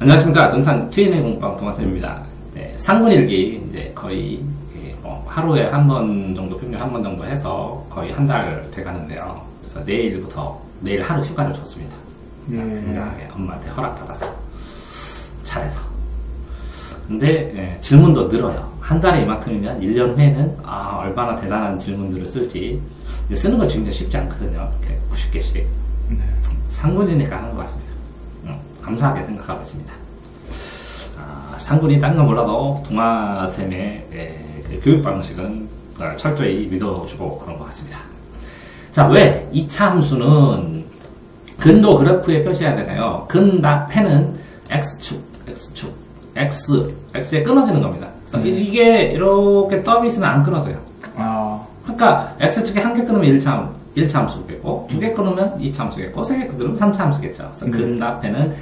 안녕하십니까. 정산 Q&A 공방 동환쌤입니다. 네, 상근일기 이제 거의 하루에 한 번 정도, 평균 한 번 정도 해서 거의 한 달 돼 가는데요. 그래서 내일 하루 휴가를 줬습니다. 굉장하게 엄마한테 허락받아서 잘해서. 근데 질문도 늘어요. 한 달에 이만큼이면 1년 후에는 얼마나 대단한 질문들을 쓸지. 쓰는 건 굉장히 쉽지 않거든요. 이렇게 90개씩. 상군이니까 하는 것 같습니다. 감사하게 생각하고 있습니다. 상군이 딴 건 몰라도 동아쌤의 그 교육 방식은 철저히 믿어주고 그런 것 같습니다. 자, 왜 2차 함수는 근도 그래프에 표시해야 되나요? 근답해는 x축, x에 끊어지는 겁니다. 그래서 이게 이렇게 떡이 있으면 안 끊어져요. 그러니까 x축에 한 개 끊으면 1차 함수겠고, 2개 끊으면 2차 함수겠고, 3개 끊으면 3차 함수겠죠. 그래서 근답에는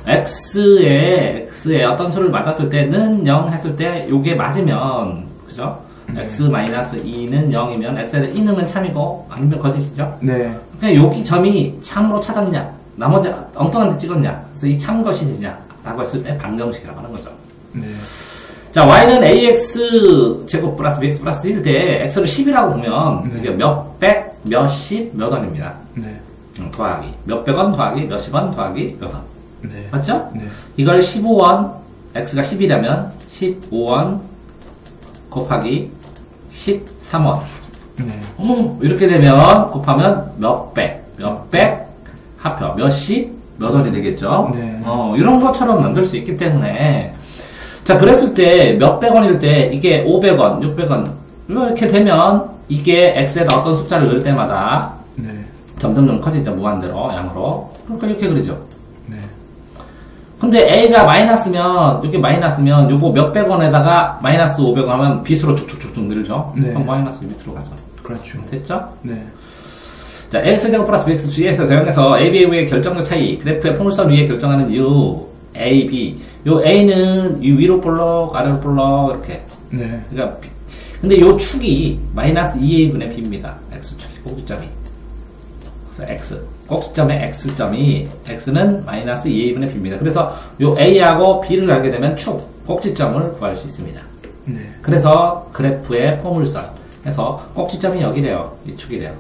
x에 어떤 수를 맞았을 때는 0 했을 때 요게 맞으면, 그죠? x-2는 0이면 x에 2 넣으면 참이고 아니면 거짓이죠? 네. 그냥 여기 점이 참으로 찾았냐, 나머지 엉뚱한 데 찍었냐, 그래서 이 참 거짓이냐 라고 했을 때 방정식이라고 하는 거죠. 네. 자, y는 ax 제곱 플러스 bx 플러스 1 때 x를 10이라고 보면 이게 몇백, 몇십, 몇 원입니다. 네. 더하기 몇백 원 더하기 몇십 원 더하기 몇 원. 네. 맞죠? 네. 이걸 15원, x가 10이라면 15원 곱하기 13원. 네. 이렇게 되면 곱하면 몇백 합혀 몇십, 몇 원이 되겠죠? 네. 이런 것처럼 만들 수 있기 때문에, 자, 그랬을 때 몇백 원일 때 이게 500원, 600원 이렇게 되면 이게 x에다 어떤 숫자를 넣을 때마다 점점점 커지죠. 무한대로 양으로. 그러니까 이렇게 그리죠. 네. 근데 a가 마이너스면, 이렇게 마이너스면 요거 몇백 원에다가 마이너스 500원 하면 빗으로 쭉쭉쭉쭉 늘죠. 네. 그럼 마이너스 밑으로 가죠. 그렇죠. 됐죠? 네. 자, x제곱 플러스 bx g에서 사용해서 a, b의 결정적 차이, 그래프의 포물선 위에 결정하는 u, a, b. 요 a는 위로 볼록, 아래로 볼록, 이렇게. 네. 그러니까, 근데 요 축이 마이너스 2a분의 b입니다. x축이, 꼭지점이. 그래서 x. 꼭지점의 x점이, x는 마이너스 2a분의 b입니다. 그래서 요 a하고 b를 알게 되면 축, 꼭지점을 구할 수 있습니다. 네. 그래서 그래프의 포물선. 해서 꼭지점이 여기래요. 이 축이래요.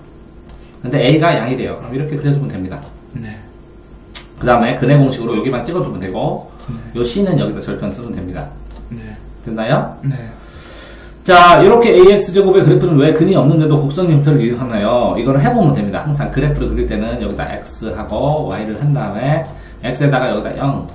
근데 a가 양이래요. 그럼 이렇게 그려주면 됩니다. 네. 그 다음에 근의 공식으로 여기만 찍어주면 되고, 요 c는 여기다 절편 쓰면 됩니다. 네. 됐나요? 네. 자, 이렇게 ax제곱의 그래프는 왜 근이 없는데도 곡선 형태를 이용하나요? 이거를 해보면 됩니다. 항상 그래프를 그릴 때는 여기다 x하고 y를 한 다음에 x에다가 여기다 0,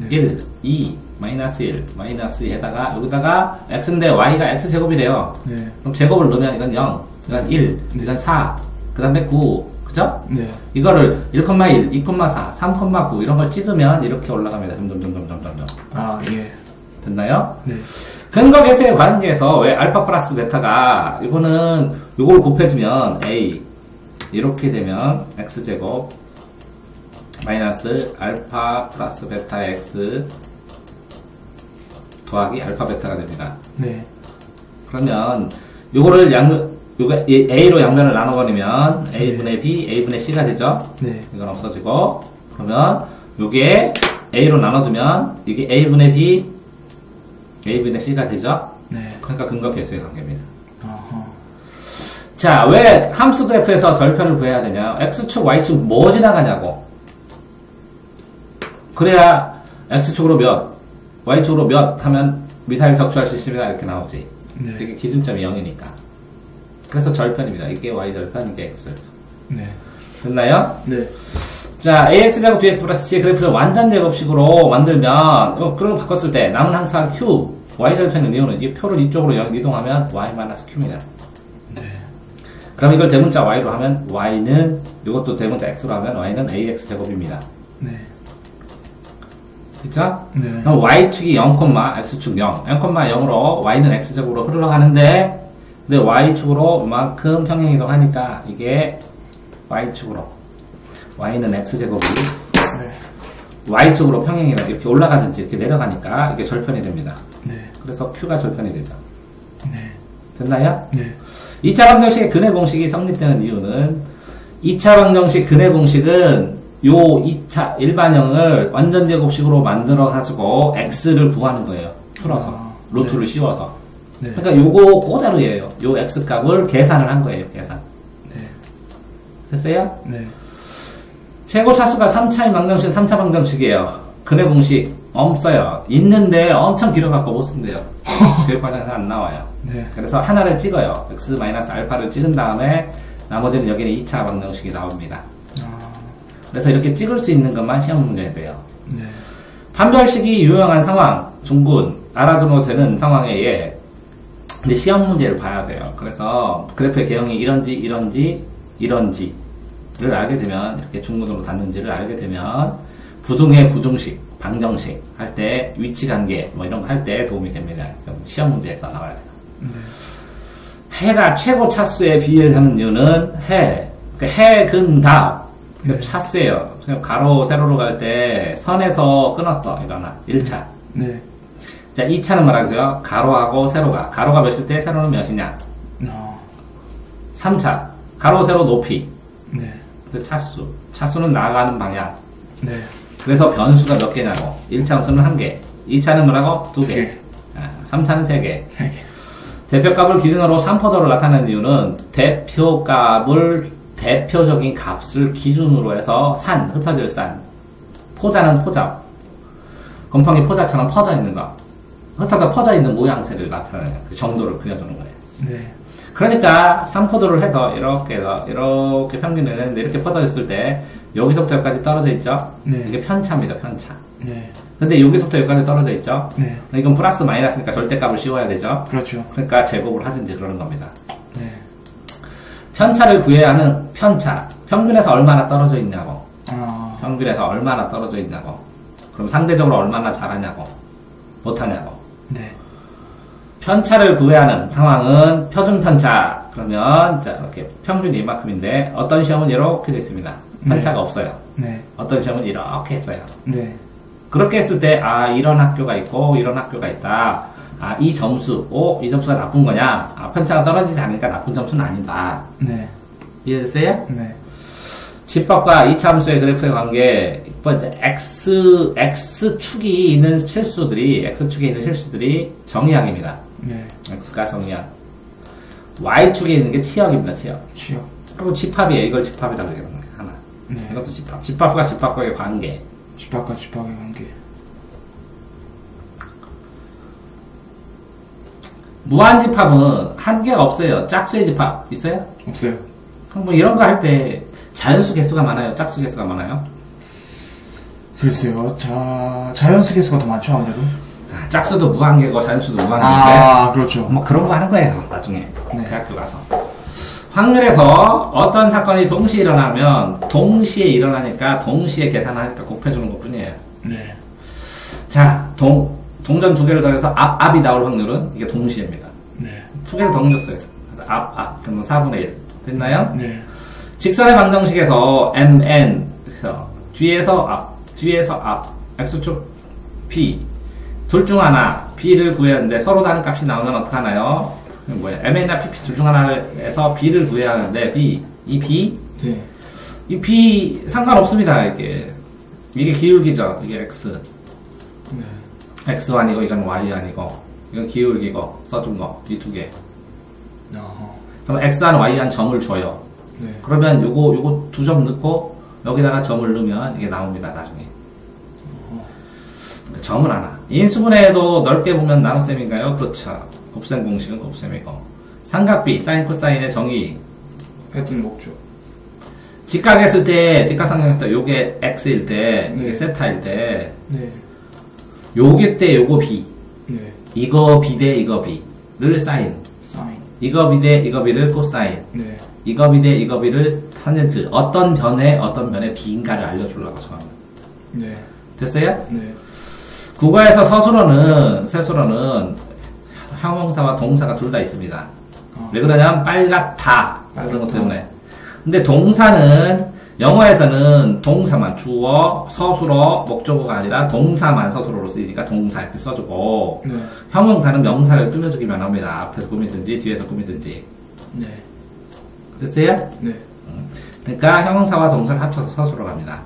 1, 2, 마이너스 1, 마이너스 2에다가 여기다가 x인데 y가 x제곱이래요. 네. 그럼 제곱을 넣으면 이건 0, 이건 1, 이건 4, 그 다음에 9, 그죠? 네. 이거를 1,1, 2,4, 3,9 이런 걸 찍으면 이렇게 올라갑니다. 점점. 예. 됐나요? 네. 근거 계수의 관계에서 왜 알파 플러스 베타가, 이거는 요걸 곱해주면 a, 이렇게 되면 x제곱 마이너스 알파 플러스 베타 x 더하기 알파 베타가 됩니다. 네. 그러면 요거를 요게 a로 양면을 나눠버리면 a분의 b, a분의 c가 되죠? 네. 이건 없어지고, 그러면 요게 a로 나눠주면 이게 a분의 b, a분의 c가 되죠? 네. 그러니까 근거 계수의 관계입니다. 자, 왜 함수 그래프에서 절편을 구해야 되냐? x축, y축 뭐 지나가냐고. 그래야 x축으로 몇, y축으로 몇 하면 미사일 적출할 수 있습니다. 이렇게 나오지. 네. 이게 기준점이 0이니까. 그래서 절편입니다. 이게 y절편, 이게 x절편. 네. 됐나요? 네. 자, ax제곱 bx 플러스 c의 그래프를 완전 제곱식으로 만들면, 그걸 바꿨을 때 남은 항상 q, y절편의 이유는 이 표를 이쪽으로 이동하면 y-q입니다. 네. 그럼 이걸 대문자 y로 하면 y는, 이것도 대문자 x로 하면 y는 ax제곱입니다. 네. 됐죠? 네. 그럼 y축이 0, x축 0, 0,0으로 y는 x제곱으로 흘러가는데, 근데 y축으로 이만큼 평행이동하니까 이게 y축으로, y는 x제곱이 y축으로 평행이동, 이렇게 올라가든지 이렇게 내려가니까 이게 절편이 됩니다. 네. 그래서 q가 절편이 되죠. 네. 됐나요? 네. 2차 방정식의 근의 공식이 성립되는 이유는 2차 방정식 근의 공식은 요 2차 일반형을 완전 제곱식으로 만들어 가지고 x를 구하는 거예요. 풀어서 루트를 씌워서. 네. 그러니까 요거 그대로예요. 요 x 값을 계산을 한 거예요. 계산. 네. 됐어요? 네. 최고 차수가 3차인 방정식, 3차 방정식이에요. 근해 공식 없어요. 있는데 엄청 길어갖고 못 쓴대요. 교육과정에서 안 나와요. 네. 그래서 하나를 찍어요. x-알파를 찍은 다음에 나머지는 여기는 2차 방정식이 나옵니다. 그래서 이렇게 찍을 수 있는 것만 시험 문제에 돼요. 네. 판별식이 유용한 상황, 중군, 알아두면 되는 상황에 의해 근데 시험 문제를 봐야 돼요. 그래서 그래프의 개형이 이런지를 알게 되면 이렇게 중군으로 닿는지를 알게 되면 부등의 부등식, 방정식 할 때 위치관계 뭐 이런 거 할 때 도움이 됩니다. 시험 문제에서 나와야 돼요. 해가 최고 차수에 비례하는 이유는 해, 근, 답 네. 차수예요. 가로, 세로로 갈 때 선에서 끊었어. 이거나 1차. 네. 자, 2차는 뭐라고요? 가로하고 세로가. 가로가 몇일 때 세로는 몇이냐? 3차. 가로, 세로, 높이. 네. 그 차수. 차수는 나아가는 방향. 네. 그래서 변수가 몇 개냐고. 1차 함수는 1개. 2차는 뭐라고? 2개. 3차는 3개. 대표값을 기준으로 3포도를 나타내는 이유는 대표적인 값을 기준으로 해서 흩어질 산. 포자는 포자. 곰팡이 포자처럼 퍼져 있는 거. 흩어져 퍼져 있는 모양새를 나타내는 그 정도를 그려주는 거예요. 네. 그러니까 3포도를 해서 이렇게 평균을 했는데 이렇게 퍼져 있을 때 여기서부터 여기까지 떨어져 있죠? 네. 이게 편차입니다, 편차. 네. 근데 여기서부터 여기까지 떨어져 있죠? 네. 이건 플러스 마이너스니까 절대값을 씌워야 되죠? 그렇죠. 그러니까 제곱을 하든지 그러는 겁니다. 네. 편차를 구해야 하는 편차. 평균에서 얼마나 떨어져 있냐고. 평균에서 얼마나 떨어져 있냐고. 그럼 상대적으로 얼마나 잘하냐고. 못하냐고. 네. 편차를 구해야 하는 상황은 표준편차. 그러면, 자, 이렇게 평균이 이만큼인데, 어떤 시험은 이렇게 되어 있습니다. 편차가 없어요. 네. 어떤 시험은 이렇게 했어요. 네. 그렇게 했을 때, 이런 학교가 있고, 이런 학교가 있다. 이 점수가 나쁜 거냐? 편차가 떨어지지 않으니까 나쁜 점수는 아니다. 네. 이해됐어요? 네. 집합과 2차 함수의 그래프의 관계, 이제 X축에 있는 실수들이 정의항입니다. 네. X가 정의항. Y축에 있는 게 치역입니다, 치역. 그리고 집합이에요. 이걸 집합이라고 얘기하는 거예요, 하나. 네. 이것도 집합. 집합과 집합과의 관계. 집합과 집합의 관계. 무한집합은 한계가 없어요. 짝수의 집합 있어요? 없어요. 뭐 이런 거 할 때 자연수 개수가 많아요? 짝수 개수가 많아요? 글쎄요. 자연수 개수가 더 많죠, 아무래도. 짝수도 무한계고 자연수도 무한계인데. 그렇죠. 뭐 그런 거 하는 거예요, 나중에. 네. 대학교 가서. 확률에서 어떤 사건이 동시에 일어나면 동시에 일어나니까 동시에 계산하니까 곱해주는 것 뿐이에요. 네. 자, 동전 두 개를 더해서 앞이 나올 확률은 이게 동시에입니다. 네. 두 개를 더 옮겼어요. 그래서 그러면 4분의 1. 됐나요? 네. 직선의 방정식에서 mn, 그래서 뒤에서 앞, x축 b. 둘 중 하나, b를 구해야 하는데 서로 다른 값이 나오면 어떡하나요? mn이나 pp 둘 중 하나에서 b를 구해야 하는데 이 b? 네. 이 b 상관없습니다, 이게 기울기죠, 이게 x. 네. x가 아니고 이건 y 아니고 이건 기울기고 써준 거 이 두 개. 그럼 x한 y한 점을 줘요. 네. 그러면 요거 두 점 넣고 여기다가 점을 넣으면 이게 나옵니다, 나중에. 점을 하나. 인수분해도 넓게 보면 나눗셈인가요? 그렇죠. 곱셈 공식은 곱셈이고. 삼각비 사인 코사인의 정의 해둔 목적. 직각했을 때 직각삼각했을 때 요게 x일 때 이게 세타일 때 네. 요게 때 요거 b. 네. 이거 b 대 이거 b를 사인. 이거 b 대 이거 b를 코사인. 네. 이거 b 대 이거 b를 탄젠트. 어떤 변에 b인가를 알려주려고 저합니다. 네. 됐어요? 네. 국어에서 세수로는 형용사와 동사가 둘 다 있습니다. 왜 그러냐면 빨갛다 그런 것 때문에. 근데 동사는 영어에서는 동사만 주어, 서술어, 목적어가 아니라 동사만 서술어로 쓰이니까 동사 이렇게 써주고 네. 형용사는 명사를 꾸며주기만 합니다. 앞에서 꾸미든지 뒤에서 꾸미든지. 네. 됐어요? 네. 그러니까 형용사와 동사를 합쳐서 서술어 갑니다.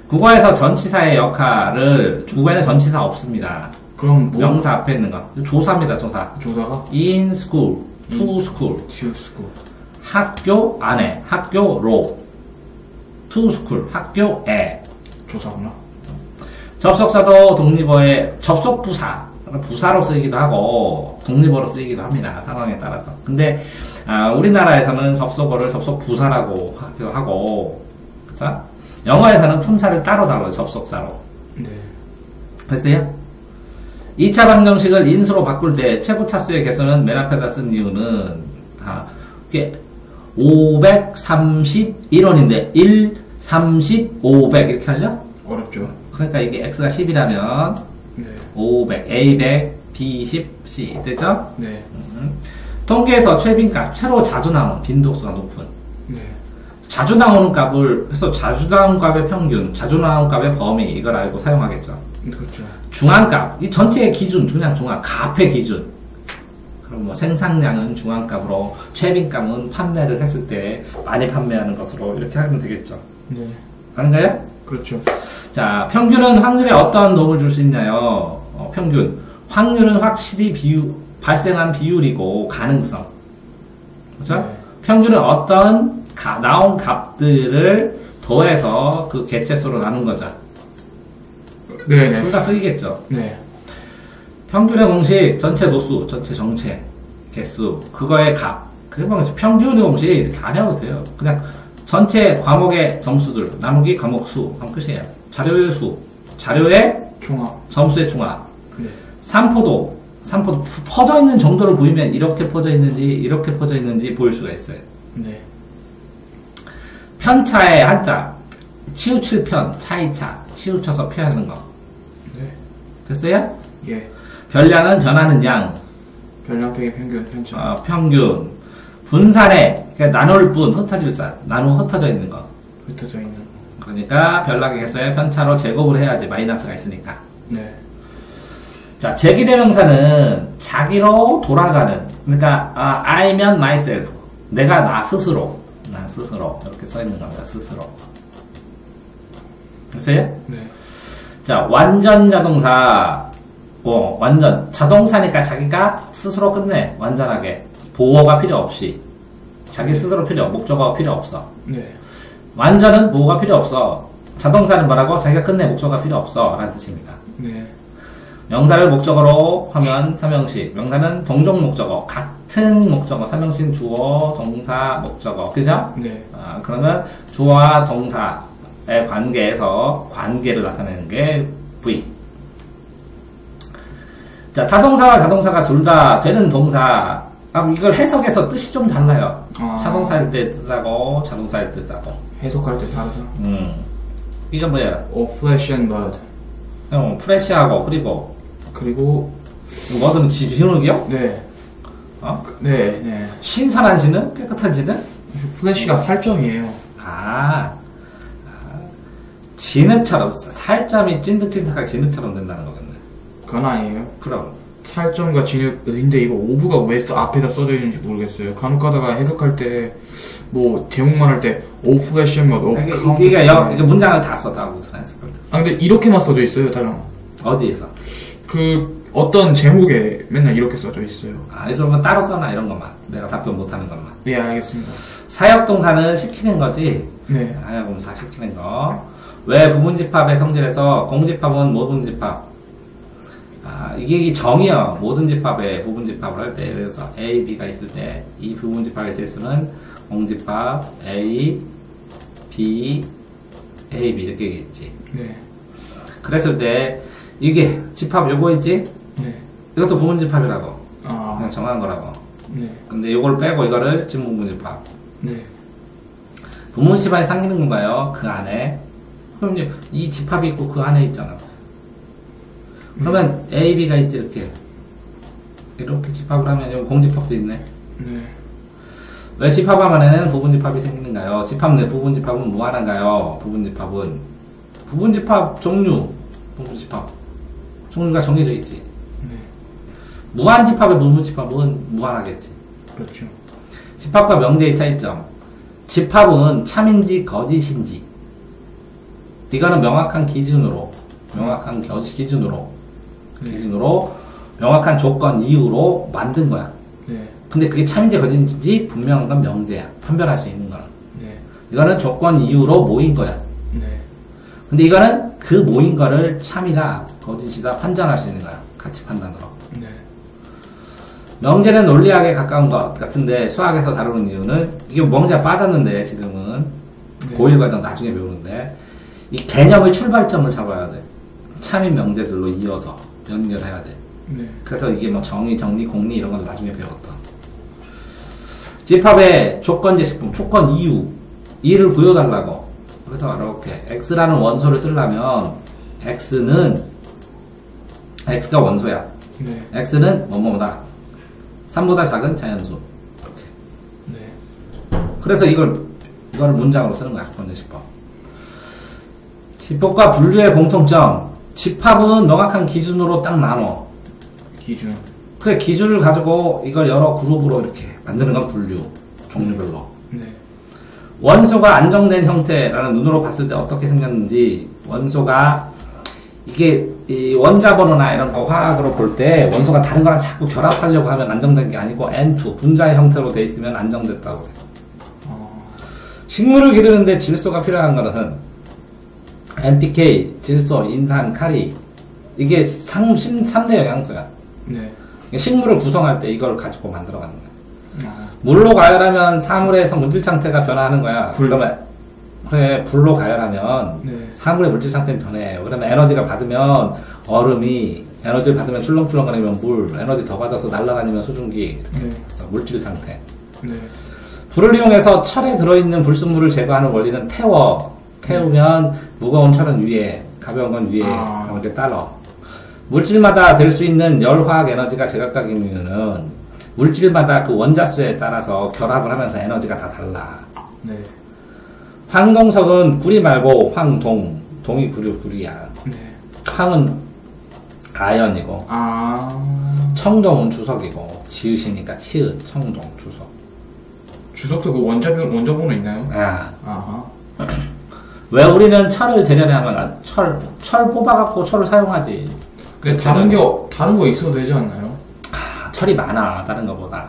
국어에서 전치사의 역할을, 국어에는 전치사 없습니다. 그럼 뭐? 명사 앞에 있는 거. 조사입니다, 조사. 조사가? in school, to school. to school. 학교 안에, 학교로. to school, 학교에. 조사구나. 접속사도 독립어의 접속부사, 부사로 쓰이기도 하고 독립어로 쓰이기도 합니다. 상황에 따라서. 근데 우리나라에서는 접속어를 접속부사라고 하고, 그쵸? 영어에서는 품사를 따로 다뤄요. 접속사로. 네. 됐어요? 2차 방정식을 인수로 바꿀 때 최고 차수의 개수는 맨 앞에다 쓴 이유는 이게 531원인데 1, 30, 500 이렇게 하려? 어렵죠. 그러니까 이게 x가 10이라면 네. 500, a 100, b 10, c 됐죠? 네. 통계에서 최빈값, 최로 자주 나오는 빈도수가 높은. 네. 자주 나오는 값을 해서 자주 나오는 값의 평균, 자주 나오는 값의 범위 이걸 알고 사용하겠죠. 그렇죠. 중앙값, 이 전체의 기준, 그냥 중앙, 값의 기준. 그럼 뭐 생산량은 중앙값으로, 최빈값은 판매를 했을 때 많이 판매하는 것으로 이렇게 하면 되겠죠. 네. 아닌가요? 그렇죠. 자, 평균은 확률에 어떤 도움을 줄 수 있나요? 평균. 확률은 확실히 발생한 비율이고 가능성. 그렇죠? 네. 평균은 어떤 나온 값들을 더해서 그 개체수로 나눈 거죠. 네네. 둘 다 쓰이겠죠. 네. 평균의 공식, 전체 도수, 전체 정체, 개수, 그거의 값. 그게 평균의 공식 이렇게 안 해도 돼요. 그냥 전체 과목의 점수들 나누기 과목 수 하면 끝이에요. 자료의 수, 자료의 총합, 점수의 총합. 네. 산포도 퍼져 있는 정도를 보이면 이렇게 퍼져 있는지 보일 수가 있어요. 네. 편차의 한자, 치우칠 편, 차이차, 치우쳐서 표현하는 거. 네. 됐어요? 예. 별량은 변하는 양. 별량팩의 평균, 편차. 평균. 분산에, 그러니까 나눌 뿐, 흩어져 있는 거. 흩어져 있는 거. 그러니까 별량의 개수의 편차로 제곱을 해야지, 마이너스가 있으니까. 네. 자, 제기대명사는 자기로 돌아가는, 그러니까, I면 myself. 내가 나 스스로. 이렇게 써있는 겁니다, 스스로. 됐어요? 네. 자, 완전 자동사. 완전. 자동사니까 자기가 스스로 끝내. 완전하게. 보호가 필요 없이. 자기 스스로 목적어가 필요 없어. 네. 완전은 보호가 필요 없어. 자동사는 뭐라고? 자기가 끝내 목적어가 필요 없어. 라는 뜻입니다. 네. 명사를 목적어로 하면 삼형식. 명사는 동종 목적어. 같은 목적어. 삼형식 주어, 동사, 목적어. 그죠? 네. 그러면 주어와 동사의 관계에서 관계를 나타내는 게 V. 자, 타동사와 자동사가 둘 다 되는 동사. 이걸 해석해서 뜻이 좀 달라요. 차동사일 때 뜻하고 자동사일 때 뜻하고. 해석할 때 다르다. 이건 뭐야? flesh and blood. 프레시하고 그리고 뭐든 진흙이요? 네. 네, 네. 신선한 진흙? 깨끗한 진흙? 플래시가 살점이에요. 진흙처럼 살점이 찐득찐득하게 진흙처럼 된다는 거겠네. 그건 아니에요. 그럼 살점과 진흙인데 이거 오브가 왜 앞에다 써져 있는지 모르겠어요. 간혹 가다가 해석할 때 뭐 제목만 할 때 O flesh and blood, O 이게 문장을 다 써, 다 해석할 때. 근데 이렇게만 써져 있어요, 다른. 어디에서? 어떤 제목에 맨날 이렇게 써져 있어요. 이런 건 따로 써놔, 이런 것만. 내가 답변 못하는 것만. 네, 알겠습니다. 사역동사는 시키는 거지. 네. 사역동사 시키는 거. 왜 부분집합의 성질에서 공집합은 모든집합? 이게 정의야. 모든집합의 부분집합을 할 때, 예를 들어서 A, B가 있을 때, 이 부분집합의 재수는 공집합 A, B, A, B 이렇게 있지. 네. 그랬을 때, 이게 집합 요거 있지? 네. 이것도 부분집합이라고. 그냥 정한 거라고. 네. 근데 요걸 빼고 이거를 진부분집합. 네. 부분집합이 생기는 건가요? 그 안에. 그럼 이제 이 집합이 있고 그 안에 있잖아. 그러면 A, B가 있지, 이렇게 집합을 하면 여기 공집합도 있네. 네. 왜 집합함 안에는 부분집합이 생기는가요? 집합 내 부분집합은 무한한가요? 부분집합 종류. 부분집합. 종류가 정해져 있지. 네. 무한집합의 부분집합은 무한하겠지. 그렇죠. 집합과 명제의 차이점. 집합은 참인지 거짓인지 이거는 명확한 기준으로 명확한 조건 이유로 만든 거야. 네. 근데 그게 참인지 거짓인지 분명한 건 명제야. 판별할 수 있는 거는. 네. 이거는 조건 이유로 모인 거야. 네. 근데 이거는 그 모인 거를 참이다, 거짓이다 판단할 수 있는 거야. 가치 판단으로. 네. 명제는 논리학에 가까운 것 같은데 수학에서 다루는 이유는 이게 명제가 빠졌는데 지금은 네. 고1 과정 나중에 배우는데 이 개념의 출발점을 잡아야 돼. 참인 명제들로 이어서 연결해야 돼. 네. 그래서 이게 뭐 정의, 공리 이런 건 나중에 배웠다. 집합의 조건 제식품, 조건 이유를 부여달라고. 그래서 이렇게 x라는 원소를 쓰려면 x가 원소야. 네. x는 뭐뭐다. 3보다 작은 자연수. 이렇게. 네. 그래서 이걸 문장으로 쓰는 거야. 조건 제식법. 집합과 분류의 공통점. 집합은 명확한 기준으로 딱 나눠. 기준. 그 기준을 가지고 이걸 여러 그룹으로 이렇게 만드는 건 분류. 종류별로. 네. 원소가 안정된 형태라는 눈으로 봤을 때 어떻게 생겼는지 원소가 이게 이 원자 번호나 이런 거 화학으로 볼 때 원소가 다른 거랑 자꾸 결합하려고 하면 안정된 게 아니고 N2 분자의 형태로 돼 있으면 안정됐다고 그래. 식물을 기르는데 질소가 필요한 것은 NPK, 질소, 인산, 카리 이게 3대 영양소야. 네. 식물을 구성할 때 이걸 가지고 만들어가는 거야. 물로 가열하면 사물에서 물질 상태가 변화하는 거야. 그러면 그래 불로 가열하면 네. 사물의 물질 상태는 변해. 그러면 에너지가 받으면 얼음이 에너지를 받으면 출렁출렁거리면 물, 에너지 더 받아서 날아다니면 수증기. 네. 그래서 물질 상태. 네. 불을 이용해서 철에 들어있는 불순물을 제거하는 원리는 태우면 무거운 철은 위에, 가벼운 건 위에 이렇게 따라. 물질마다 될 수 있는 열화학 에너지가 제각각인 이유는 물질마다 그 원자수에 따라서 결합을 하면서 에너지가 다 달라. 네. 황동석은 구리 말고 황동, 동이 구리야. 네. 황은 아연이고, 청동은 주석이고, 지읒이니까 치읒, 청동, 주석. 주석도 그 원자번호 있나요? 아하. 왜 우리는 철을 재련하면 철 뽑아갖고 철을 사용하지. 근데 다른 거 있어도 되지 않나요? 철이 많아, 다른 거보다.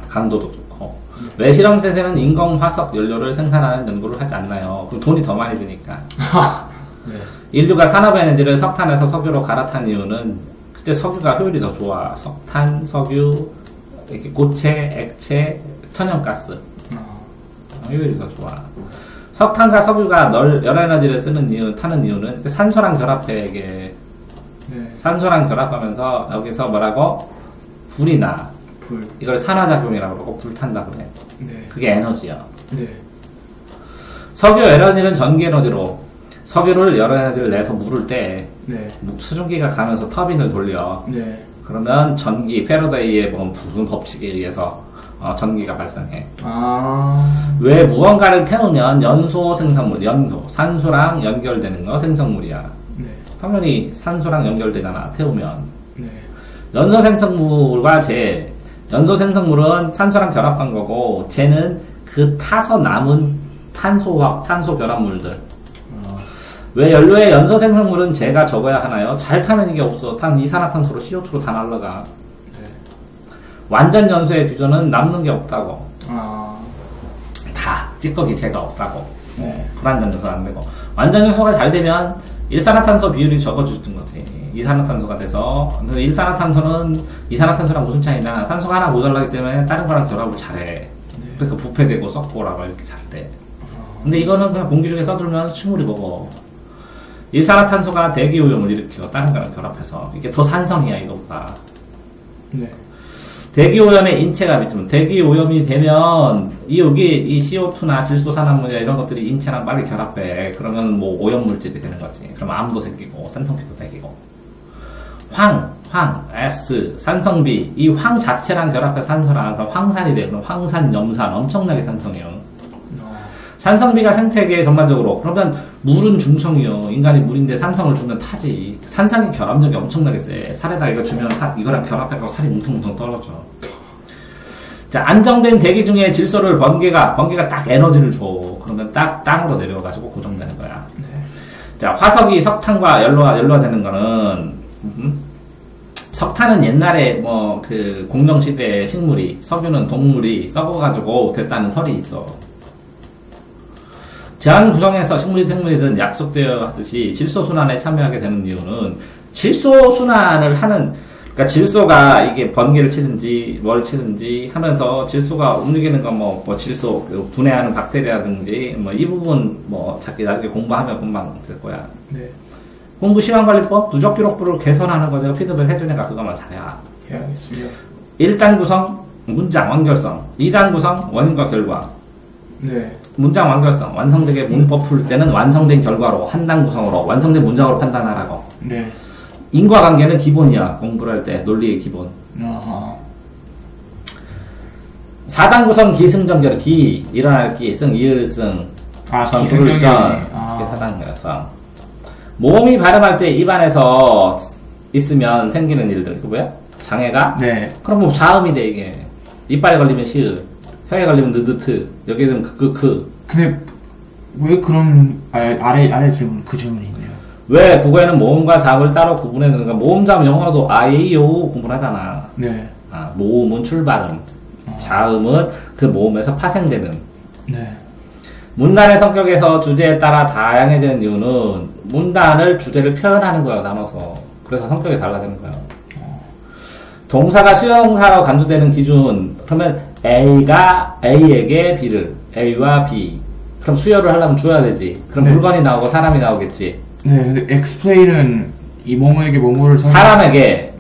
강도도 좋고. 왜 실험셋에는 인공 화석 연료를 생산하는 연구를 하지 않나요? 그럼 돈이 더 많이 드니까. 네. 인류가 산업에너지를 석탄에서 석유로 갈아탄 이유는 그때 석유가 효율이 더 좋아. 석탄, 석유, 이렇게 고체, 액체, 천연가스. 효율이 더 좋아. 석탄과 석유가 열에너지를 타는 이유는 그 산소랑 결합해, 이게. 네. 산소랑 결합하면서 여기서 뭐라고? 불이 나. 이걸 산화작용이라고 그러고 불탄다 그래. 네. 그게 에너지야. 네. 석유 에너지는 전기 에너지로 석유를 여러 에너지를 내서 물을 때 네. 수증기가 가면서 터빈을 돌려. 네. 그러면 전기, 패러데이의 무슨 법칙에 의해서 전기가 발생해. 왜 무언가를 태우면 연소 생성물, 산소랑 연결되는 거 생성물이야. 네. 당연히 산소랑 연결되잖아, 태우면. 네. 연소 생성물과 연소 생성물은 산소랑 결합한 거고, 쟤는 그 타서 남은 탄소 결합물들. 왜 연료의 연소 생성물은 쟤가 적어야 하나요? 잘 타면 이게 없어. 이산화탄소로 CO2로 다 날라가. 네. 완전 연소의 규정은 남는 게 없다고. 다 찌꺼기 쟤가 없다고. 네. 불완전 연소 안 되고. 완전 연소가 잘 되면 일산화탄소 비율이 적어주는 거지. 이산화탄소가 돼서. 일산화탄소는 이산화탄소랑 무슨 차이나 산소가 하나 모자라기 때문에 다른 거랑 결합을 잘해. 네. 그러니까 부패되고 썩고라고 이렇게 잘 돼. 근데 이거는 그냥 공기 중에 떠들면 식물이 먹어. 일산화탄소가 대기오염을 일으켜. 다른 거랑 결합해서. 이게 더 산성이야, 이거보다. 네. 대기오염에 인체가 비치면, 대기오염이 되면, 이 CO2나 질소산화물이나 이런 것들이 인체랑 빨리 결합해. 그러면 뭐 오염물질이 되는 거지. 그럼 암도 생기고, 산성비도 생기고. S, 산성비. 이 황 자체랑 결합해 산소랑, 그럼 황산이 돼. 그럼 황산, 염산. 엄청나게 산성이요. 산성비가 생태계에 전반적으로. 그러면 물은 중성이요. 인간이 물인데 산성을 주면 타지. 산성이 결합력이 엄청나게 세. 살에다 이거 주면 이거랑 결합해서 살이 뭉텅뭉텅 떨어져. 자, 안정된 대기 중에 질소를 번개가 딱 에너지를 줘. 그러면 딱 땅으로 내려가지고 고정되는 거야. 네. 자, 화석이 석탄과 연로화되는 거는, 석탄은 옛날에 뭐, 공룡시대의 식물이, 석유는 동물이 썩어가지고 됐다는 설이 있어. 제한 구성에서 식물이 생물이든 약속되어 하듯이 질소순환에 참여하게 되는 이유는 질소순환을 하는, 그러니까 질소가 이게 번개를 치든지 뭘 치든지 하면서 질소가 움직이는 건 뭐 질소 분해하는 박테리아라든지 뭐 이 부분 뭐 나중에 공부하면 금방 될 거야. 네. 공부 시간관리법 누적 기록부를 개선하는 거 내가 피드백 해주니까 그거만 잘해야. 예, 알겠습니다. 1단 구성 문장 완결성, 2단 구성 원인과 결과. 네. 문장 완결성, 완성되게 문법 풀 때는 완성된 결과로, 한 단 구성으로, 완성된 문장으로 판단하라고. 네. 인과관계는 기본이야, 공부를 할 때, 논리의 기본. 아하. 4단 구성 기승전결, 일어날 기, 이을승, 기승전결. 이게 4단 구성. 모음이 발음할 때 입안에서 있으면 생기는 일들, 이거 뭐야? 장애가? 네. 그럼 뭐 자음이 돼, 이게. 이빨에 걸리면 시읒. 혀에 걸리면 느드트, 여기는 근데 왜 그런 아래 질문 그 질문이 있네요. 왜 국어에는 모음과 자음을 따로 구분해 두는가? 모음 자음 영어도 아이오 구분하잖아. 네. 모음은 출발음, 자음은 그 모음에서 파생되는. 네. 문단의 성격에서 주제에 따라 다양해지는 이유는 문단을 주제를 표현하는 거야, 나눠서. 그래서 성격이 달라지는 거야. 동사가 수용사로 간주되는 기준, 그러면 A에게 B를, A와 B. 그럼 수요를 하려면 줘야 되지. 그럼 네. 물건이 나오고 사람이 나오겠지. 네, 근데 explain은 이 뭐뭐에게 뭐뭐를 사람에게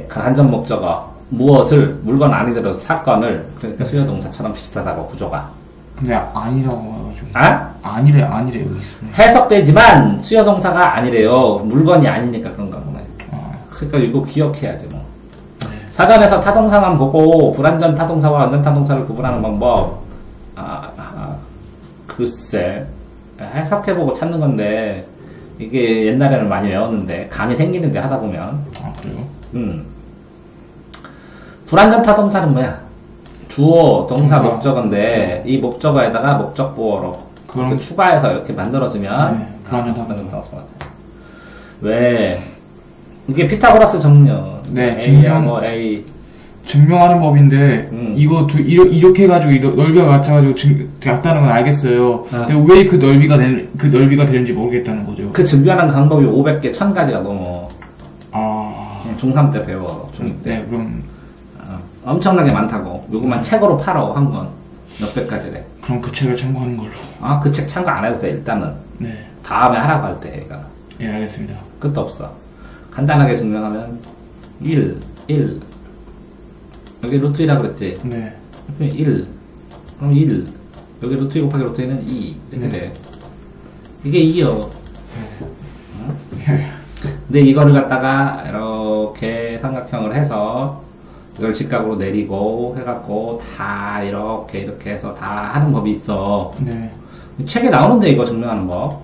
간접 목적어, 무엇을, 물건 아니더라도 사건을, 그러니까 수요 동사처럼 비슷하다고, 구조가. 근데 아니라고 해가지고. 아니래요, 여기 있습니다. 해석되지만 수요 동사가 아니래요. 물건이 아니니까 그런가 보네. 그러니까 이거 기억해야지 뭐. 사전에서 타동사만 보고 불완전 타동사와 완전 타동사를 구분하는 방법. 글쎄 해석해보고 찾는 건데 이게 옛날에는 많이 외웠는데 감이 생기는데 하다 보면. 그래요? 불완전 타동사는 뭐야? 주어, 동사, 목적어인데 이 목적어에다가 목적보어로 그걸 추가해서 이렇게 만들어주면 불완전 타동사. 왜? 이게 피타고라스 정령. 네, 증명하는 법인데, 이렇게 해가지고, 넓이가 같아가지고, 같다는 건 알겠어요. 근데 왜 그 넓이가 되는지 모르겠다는 거죠. 그 증명하는 방법이 500개, 1000가지가 넘어. 중3 때 배워, 중2 때. 네, 그럼. 엄청나게 많다고. 요것만 책으로 팔어, 한 권. 몇백 가지래. 그럼 그 책을 참고하는 걸로. 그 책 참고 안 해도 돼, 일단은. 네. 다음에 하라고 할 때, 얘가. 예, 알겠습니다. 끝도 없어. 간단하게 증명하면 1 여기 루트 1이라고 그랬지? 네. 1 그럼 1 여기 루트 2 곱하기 루트 2는 2 이렇게 돼. 이게 2요. 근데 이거를 갖다가 이렇게 삼각형을 해서 이걸 직각으로 내리고 해갖고 다 이렇게 해서 다 하는 법이 있어. 네. 책에 나오는데 이거 증명하는 법.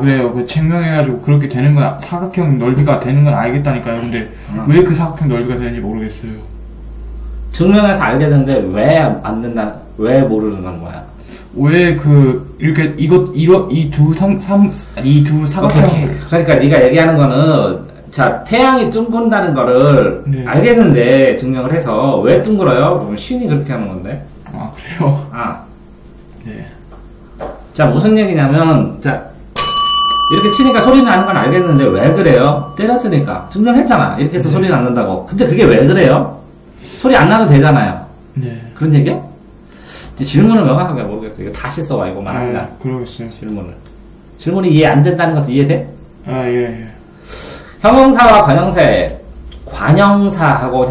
그래요. 그 증명해가지고 그렇게 되는 건, 사각형 넓이가 되는 건 알겠다니까요. 근데 왜 그 사각형 넓이가 되는지 모르겠어요. 증명해서 알게 되는데 왜 안 된다, 왜 모르는 거야? 왜 이 두 사각형. 그러니까 네가 얘기하는 거는, 자, 태양이 둥근다는 거를 네. 알겠는데 증명을 해서 왜 둥글어요? 그럼 신이 그렇게 하는 건데. 그래요? 네. 자, 무슨 얘기냐면, 자, 이렇게 치니까 소리 나는 건 알겠는데 왜 그래요? 때렸으니까. 증명했잖아. 이렇게 해서 소리 났는다고. 근데 그게 왜 그래요? 소리 안 나도 되잖아요. 네. 그런 얘기야? 질문을 명확하게 모르겠어. 이거 다시 써와, 이거만 하자. 그러겠어요. 질문이 이해 안 된다는 것도 이해돼? 예. 형용사와 관형사하고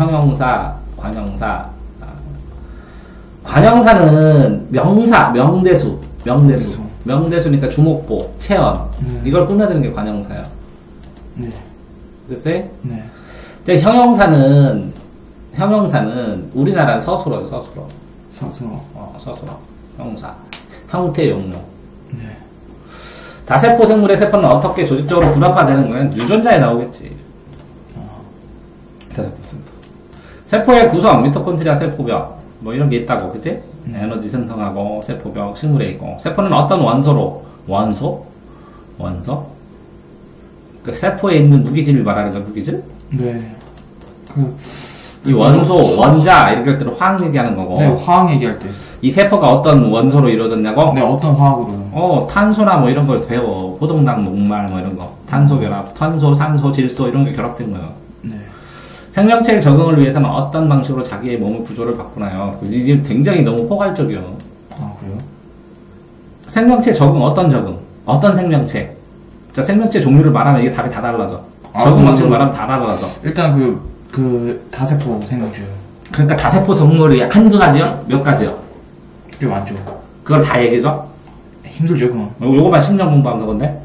관형사는 명대수니까 주목보, 체언. 이걸 꾸며주는 게 관형사야. 네. 글쎄? 네. 근데 형용사는 우리나라는 서술어요, 서술어. 형용사. 형태, 용모. 네. 다세포 생물의 세포는 어떻게 조직적으로 분화되는 거는 유전자에 나오겠지. 다세포 생물. 세포의 구성, 미토콘드리아 세포벽, 뭐 이런 게 있다고, 그치? 에너지 생성하고, 세포벽, 식물에 있고. 세포는 어떤 원소로, 원소? 그 세포에 있는 무기질을 말하는 거야, 무기질? 네. 이 원소, 원자, 이렇게 할 때는 화학 얘기하는 거고. 네, 화학 얘기할 때. 이 세포가 어떤 원소로 이루어졌냐고? 네, 어떤 화학으로? 탄소나 뭐 이런 걸 배워. 호동당, 목말 뭐 이런 거. 탄소 결합, 탄소, 산소, 질소 이런 게 결합된 거예요. 네. 생명체의 적응을 위해서는 어떤 방식으로 자기의 몸의 구조를 바꾸나요? 이게 굉장히 너무 포괄적이에요. 아, 그래요? 생명체 적응, 어떤 적응? 어떤 생명체? 자, 생명체 종류를 말하면 이게 답이 다 달라져. 적응 방식을 말하면 다 달라져. 일단 다세포 생명체요. 그러니까 다세포 성물이 한두 가지요? 몇 가지요? 꽤 많죠. 그걸 다 얘기해줘? 힘들죠, 그건. 요거만 10년 공부하면서 건데?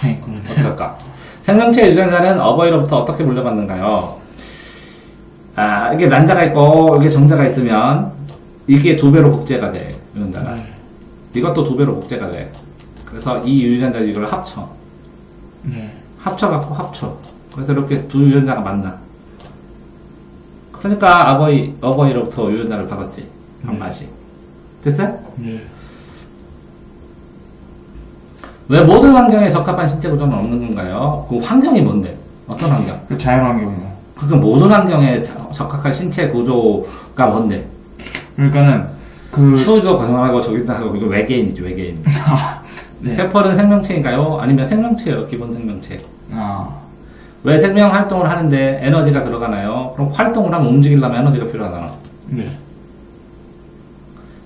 네, 그건. 어떻게 할까? 생명체의 유전자는 어버이로부터 어떻게 물려받는가요? 이게 난자가 있고, 이게 정자가 있으면, 이게 2배로 복제가 돼, 유전자가. 이것도 2배로 복제가 돼. 그래서 이 유전자를 이걸 합쳐. 네. 합쳐갖고 합쳐. 그래서 이렇게 두 유전자가 만나. 그러니까 어버이로부터 유전자를 받았지. 한 마씩. 됐어요? 네. 왜 모든 환경에 적합한 신체 구조는 없는 건가요? 그 환경이 뭔데? 어떤 환경? 그 자연 환경이요. 그러니까 모든 환경에 적합한 신체 구조가 뭔데? 그러니까는 추위도 건강하고 저기도 하고 이거 외계인이지 외계인. 네. 세포는 생명체인가요? 아니면 생명체예요? 기본 생명체. 아. 왜 생명 활동을 하는데 에너지가 들어가나요? 그럼 활동을 하면 움직이려면 에너지가 필요하잖아. 네.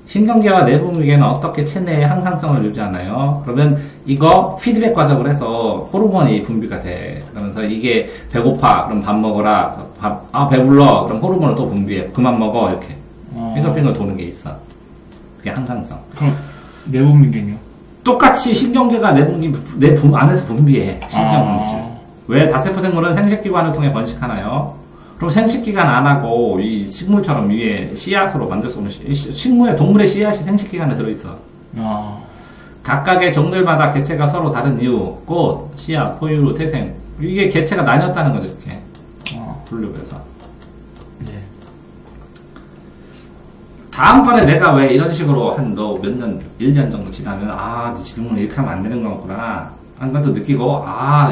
신경계와 내분비계는 어떻게 체내의 항상성을 유지하나요? 그러면 이거 피드백 과정을 해서 호르몬이 분비가 돼. 그러면서 이게 배고파. 그럼 밥 먹어라. 배불러. 그럼 호르몬을 또 분비해. 그만 먹어. 이렇게. 핑글핑글 도는 게 있어. 그게 항상성. 그럼 내분비계는요? 똑같이 신경계가 내 안에서 분비해. 신경분비질. 왜 다세포 생물은 생식기관을 통해 번식하나요? 그럼 생식기관 안 하고 이 식물처럼 위에 씨앗으로 만들 수 없는 동물의 씨앗이 생식기관에 들어있어. 각각의 종들마다 개체가 서로 다른 이유, 꽃, 씨앗, 포유, 태생. 이게 개체가 나뉘었다는 거죠, 이렇게. 분류해서. 네. 다음번에 내가 왜 이런 식으로 너 몇 년, 1년 정도 지나면, 네 질문을 이렇게 하면 안 되는 거구나. 한 것도 느끼고,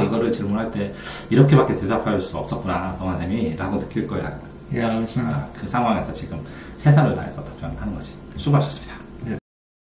이거를 질문할 때 이렇게밖에 대답할 수 없었구나, 성화쌤이. 라고 느낄 거야. 예, 알겠습니다. 그 상황에서 지금 최선을 다해서 답변을 하는 거지. 수고하셨습니다.